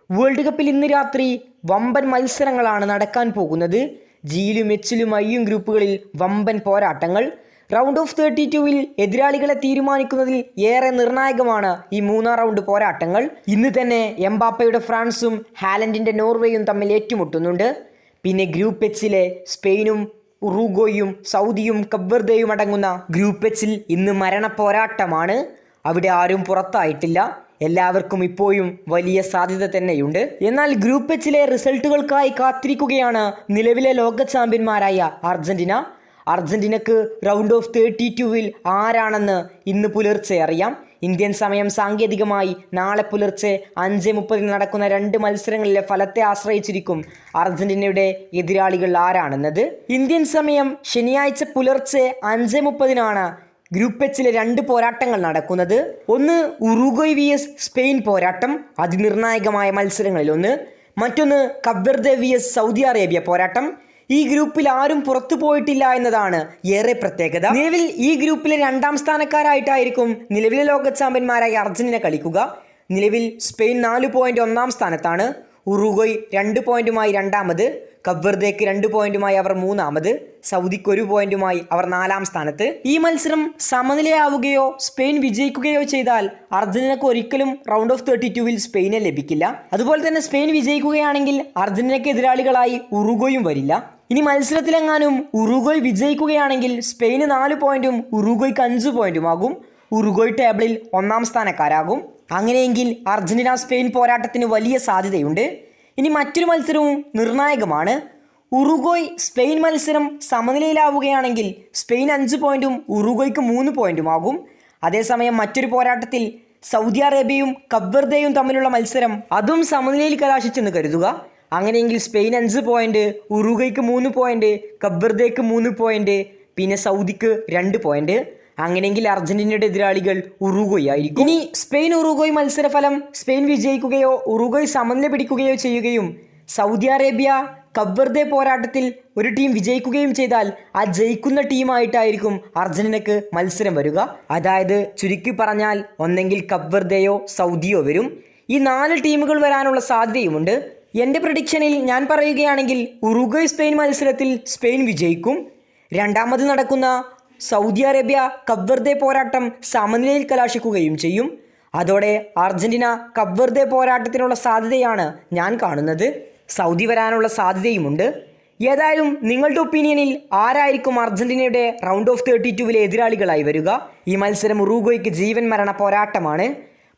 World കപ്പിൽ ഇന്ന് രാത്രി വമ്പൻ മത്സരങ്ങളാണ് നടക്കാൻ പോകുന്നത്. ജിയിലും എച്ചിലും ഐയും ഗ്രൂപ്പുകളിൽ വമ്പൻ പോരാട്ടങ്ങൾ. റൗണ്ട് ഓഫ് 32-വിൽ എതിരാളികളെ തീരുമാനിക്കുന്നതിൽ ഏറെ നിർണായകമാണ് ഈ മൂന്നാം റൗണ്ട് പോരാട്ടങ്ങൾ. ഇന്ന് തന്നെ എംബാപ്പയുടെ ഫ്രാൻസും ഹാലൻഡിൻ്റെ നോർവേയും തമ്മിൽ ഏറ്റുമുട്ടുന്നുണ്ട്. പിന്നെ ഗ്രൂപ്പ് എച്ചിലെ സ്പെയിനും ഉറുഗ്വേയും സൗദിയും കബ്വർദയും അടങ്ങുന്ന ഗ്രൂപ്പ് എച്ചിൽ ഇന്ന് മരണ പോരാട്ടമാണ്. അവിടെ ആരും പുറത്തായിട്ടില്ല. എല്ലാവർക്കും ഇപ്പോഴും വലിയ സാധ്യത തന്നെയുണ്ട്. എന്നാൽ ഗ്രൂപ്പ് എച്ചിലെ റിസൾട്ടുകൾക്കായി കാത്തിരിക്കുകയാണ് നിലവിലെ ലോക ചാമ്പ്യന്മാരായ അർജന്റീന. അർജന്റീനക്ക് റൗണ്ട് ഓഫ് 32-വിൽ ആരാണെന്ന് ഇന്ന് പുലർച്ചെ അറിയാം. ഇന്ത്യൻ സമയം സാങ്കേതികമായി നാളെ പുലർച്ചെ 5:30 നടക്കുന്ന 2 മത്സരങ്ങളിലെ ഫലത്തെ ആശ്രയിച്ചിരിക്കും അർജന്റീനയുടെ എതിരാളികൾ ആരാണെന്നത്. ഇന്ത്യൻ സമയം ശനിയാഴ്ച പുലർച്ചെ 5:30 ഗ്രൂപ്പ് എച്ചിലെ 2 പോരാട്ടങ്ങൾ നടക്കുന്നത്. ഒന്ന് ഉറുഗ്വേ vs സ്പെയിൻ പോരാട്ടം, അതിനിർണായകമായ മത്സരങ്ങളിലൊന്ന്. മറ്റൊന്ന് കബ്വർദെ vs സൗദി അറേബ്യ പോരാട്ടം. ഈ ഗ്രൂപ്പിൽ ആരും പുറത്തു പോയിട്ടില്ല എന്നതാണ് ഏറെ പ്രത്യേകത. നിലവിൽ ഈ ഗ്രൂപ്പിലെ 2ാം സ്ഥാനക്കാരായിട്ടായിരിക്കും നിലവിലെ ലോക ചാമ്പ്യന്മാരായ അർജന്റീന കളിക്കുക. നിലവിൽ സ്പെയിൻ 4 പോയിന്റ് 1ാം സ്ഥാനത്താണ്. ഉറുഗ്വേ 2 പോയിന്റുമായി 2ാമത്. കബ്വർദേക്ക് 2 പോയിന്റുമായി അവർ 3ാമത്. സൗദിക്ക് 1 പോയിന്റുമായി അവർ 4ാം സ്ഥാനത്ത്. ഈ മത്സരം സമനിലയാവുകയോ സ്പെയിൻ വിജയിക്കുകയോ ചെയ്താൽ അർജന്റീനക്ക് ഒരിക്കലും റൗണ്ട് ഓഫ് 32-വിൽ സ്പെയിനെ ലഭിക്കില്ല. അതുപോലെ തന്നെ സ്പെയിൻ വിജയിക്കുകയാണെങ്കിൽ അർജന്റീനയ്ക്ക് എതിരാളികളായി ഉറുഗ്വേയും വരില്ല. ഇനി മത്സരത്തിലെങ്ങാനും ഉറുഗ്വേ വിജയിക്കുകയാണെങ്കിൽ സ്പെയിന് 4 പോയിന്റും ഉറുഗ്വേക്ക് 5 പോയിന്റുമാകും. ഉറുഗ്വേ ടേബിളിൽ 1ാം സ്ഥാനക്കാരാകും. അങ്ങനെയെങ്കിൽ അർജന്റീന സ്പെയിൻ പോരാട്ടത്തിന് വലിയ സാധ്യതയുണ്ട്. ഇനി മറ്റൊരു മത്സരവും നിർണായകമാണ്. ഉറുഗ്വേ സ്പെയിൻ മത്സരം സമനിലയിലാവുകയാണെങ്കിൽ സ്പെയിൻ 5 പോയിന്റും ഉറുഗ്വേക്ക് 3 പോയിന്റുമാകും. അതേസമയം മറ്റൊരു പോരാട്ടത്തിൽ സൗദി അറേബ്യയും കബ്വർദയും തമ്മിലുള്ള മത്സരം അതും സമനിലയിൽ കലാശിച്ചെന്ന് കരുതുക. അങ്ങനെയെങ്കിൽ സ്പെയിൻ 5 പോയിന്റ്, ഉറുഗ്വേക്ക് 3 പോയിന്റ്, കബ്വർദേക്ക് 3 പോയിന്റ്, പിന്നെ സൗദിക്ക് 2 പോയിന്റ്. അങ്ങനെയെങ്കിൽ അർജന്റീനയുടെ എതിരാളികൾ ഉറുഗ്വേ ആയിരിക്കും. ഇനി സ്പെയിൻ ഉറുഗ്വേ മത്സരഫലം സ്പെയിൻ വിജയിക്കുകയോ ഉറുഗ്വേ സമനില പിടിക്കുകയോ ചെയ്യുകയും സൗദി അറേബ്യ കബ്വർദെ പോരാട്ടത്തിൽ ഒരു ടീം വിജയിക്കുകയും ചെയ്താൽ ആ ജയിക്കുന്ന ടീമായിട്ടായിരിക്കും അർജന്റീനക്ക് മത്സരം വരിക. അതായത് ചുരുക്കി പറഞ്ഞാൽ ഒന്നെങ്കിൽ കബ്വർദയോ സൗദിയോ വരും. ഈ 4 ടീമുകൾ വരാനുള്ള സാധ്യതയുമുണ്ട്. എൻ്റെ പ്രഡിക്ഷനിൽ ഞാൻ പറയുകയാണെങ്കിൽ ഉറുഗ്വേ സ്പെയിൻ മത്സരത്തിൽ സ്പെയിൻ വിജയിക്കും. 2ാമത് നടക്കുന്ന സൗദി അറേബ്യ കബ്വർദെ പോരാട്ടം സമനിലയിൽ കലാശിക്കുകയും ചെയ്യും. അതോടെ അർജന്റീന കബ്വർദെ പോരാട്ടത്തിനുള്ള സാധ്യതയാണ് ഞാൻ കാണുന്നത്. സൗദി വരാനുള്ള സാധ്യതയുമുണ്ട്. ഏതായാലും നിങ്ങളുടെ ഒപ്പീനിയനിൽ ആരായിരിക്കും അർജന്റീനയുടെ റൗണ്ട് ഓഫ് 32-വിലെ എതിരാളികളായി വരിക? ഈ മത്സരം ഉറുഗ്വേക്ക് ജീവൻ മരണ പോരാട്ടമാണ്.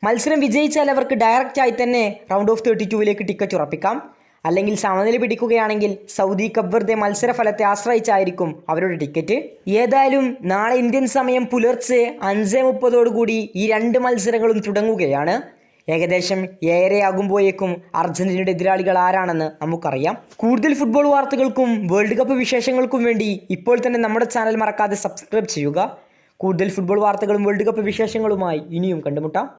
മത്സരം വിജയിച്ചാൽ അവർക്ക് ഡയറക്റ്റായി തന്നെ റൗണ്ട് ഓഫ് 32-വിലേക്ക് ടിക്കറ്റ് ഉറപ്പിക്കാം. അല്ലെങ്കിൽ സമനില പിടിക്കുകയാണെങ്കിൽ സൗദി കബ്വർദെ മത്സരഫലത്തെ ആശ്രയിച്ചായിരിക്കും അവരുടെ ടിക്കറ്റ്. ഏതായാലും നാളെ ഇന്ത്യൻ സമയം പുലർച്ചെ 5:30 ഈ 2 മത്സരങ്ങളും തുടങ്ങുകയാണ്. ഏകദേശം 7:30 അർജന്റീനയുടെ എതിരാളികൾ ആരാണെന്ന് നമുക്കറിയാം. കൂടുതൽ ഫുട്ബോൾ വാർത്തകൾക്കും വേൾഡ് കപ്പ് വിശേഷങ്ങൾക്കും വേണ്ടി ഇപ്പോൾ തന്നെ നമ്മുടെ ചാനൽ മറക്കാതെ സബ്സ്ക്രൈബ് ചെയ്യുക. കൂടുതൽ ഫുട്ബോൾ വാർത്തകളും വേൾഡ് കപ്പ് വിശേഷങ്ങളുമായി ഇനിയും കണ്ടുമുട്ടാം.